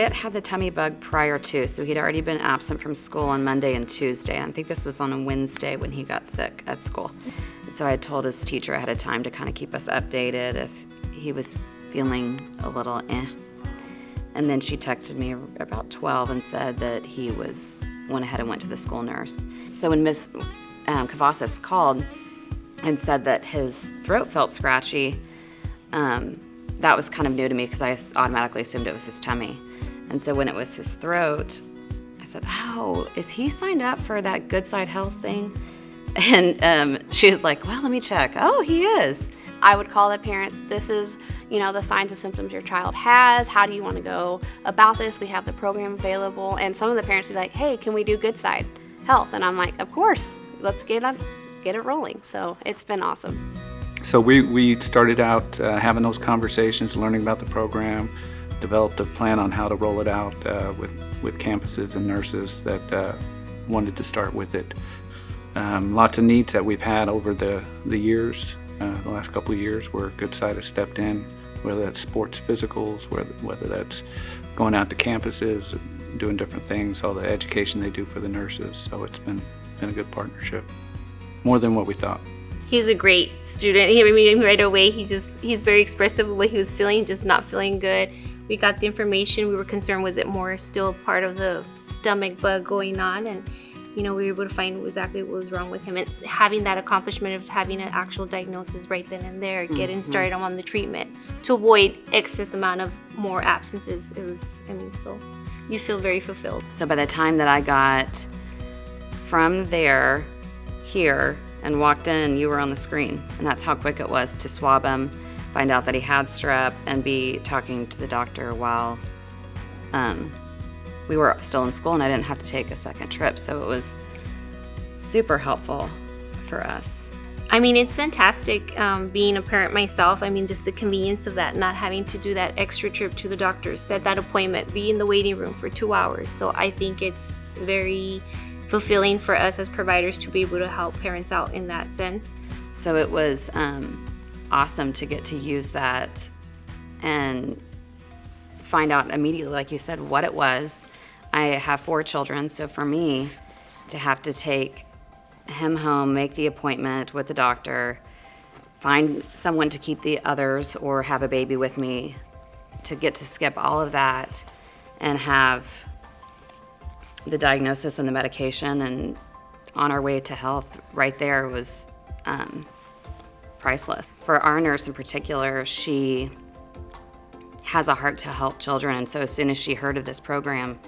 had had the tummy bug prior to, so he'd already been absent from school on Monday and Tuesday. I think this was on a Wednesday when he got sick at school. And so I had told his teacher ahead of time to kind of keep us updated if he was feeling a little And then she texted me about 12 and said that he went ahead and went to the school nurse. So when Ms. Cavazos called and said that his throat felt scratchy, that was kind of new to me because I automatically assumed it was his tummy. And so when it was his throat, I said, oh, is he signed up for that Goodside Health thing? And she was like, well, let me check. Oh, he is. I would call the parents, this is, the signs and symptoms your child has. How do you want to go about this? We have the program available. And some of the parents would be like, hey, can we do Goodside Health? And I'm like, of course, let's get it rolling. So it's been awesome. So we started out having those conversations, learning about the program, developed a plan on how to roll it out with campuses and nurses that wanted to start with it. Lots of needs that we've had over the years, the last couple of years, where Goodside has stepped in, whether that's sports physicals, whether that's going out to campuses, doing different things, all the education they do for the nurses. So it's been a good partnership, more than what we thought. He's a great student. He met him right away. He's very expressive of what he was feeling, just not feeling good. We got the information. We were concerned, was it more still part of the stomach bug going on? And we were able to find exactly what was wrong with him. And having that accomplishment of having an actual diagnosis right then and there, getting started on the treatment to avoid excess amount of more absences, so you feel very fulfilled. So by the time that I got from there here and walked in, you were on the screen. And that's how quick it was to swab him, find out that he had strep, and be talking to the doctor while we were still in school and I didn't have to take a second trip. So it was super helpful for us. It's fantastic being a parent myself. Just the convenience of that, not having to do that extra trip to the doctor, set that appointment, be in the waiting room for 2 hours. So I think it's very fulfilling for us as providers to be able to help parents out in that sense. So it was awesome to get to use that and find out immediately, like you said, what it was. I have 4 children, so for me to have to take him home, make the appointment with the doctor, find someone to keep the others or have a baby with me, to get to skip all of that and have the diagnosis and the medication and on our way to health right there was priceless. For our nurse in particular, she has a heart to help children, and so as soon as she heard of this program,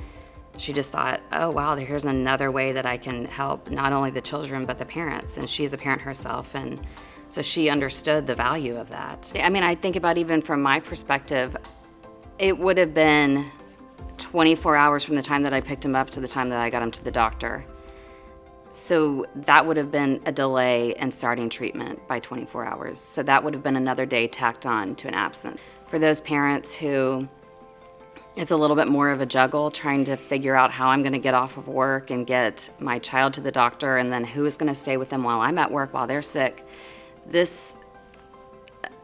she just thought, oh wow, here's another way that I can help not only the children but the parents, and she's a parent herself, and so she understood the value of that. I think about, even from my perspective, it would have been 24 hours from the time that I picked him up to the time that I got him to the doctor. So that would have been a delay in starting treatment by 24 hours. So that would have been another day tacked on to an absence. For those parents who it's a little bit more of a juggle, trying to figure out how I'm going to get off of work and get my child to the doctor, and then who is going to stay with them while I'm at work while they're sick. This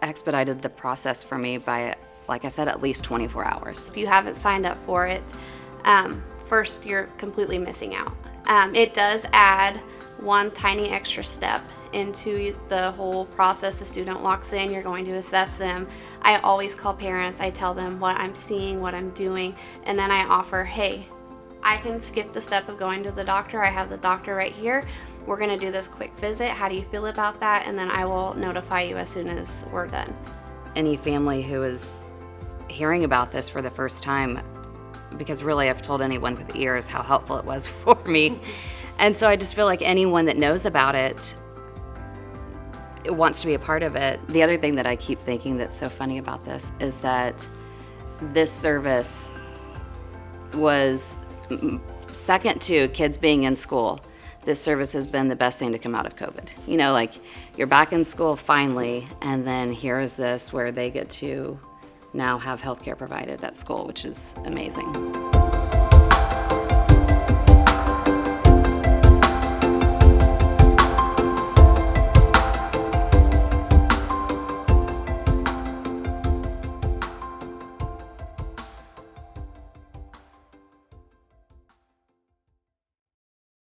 expedited the process for me by, like I said, at least 24 hours. If you haven't signed up for it, first, you're completely missing out. It does add one tiny extra step into the whole process. The student walks in, you're going to assess them. I always call parents, I tell them what I'm seeing, what I'm doing, and then I offer, hey, I can skip the step of going to the doctor. I have the doctor right here. We're gonna do this quick visit. How do you feel about that? And then I will notify you as soon as we're done. Any family who is hearing about this for the first time, because really I've told anyone with ears how helpful it was for me. And so I just feel like anyone that knows about it wants to be a part of it. The other thing that I keep thinking that's so funny about this is that this service was second to kids being in school. This service has been the best thing to come out of COVID. You're back in school finally, and then here is this where they get to now have healthcare provided at school, which is amazing.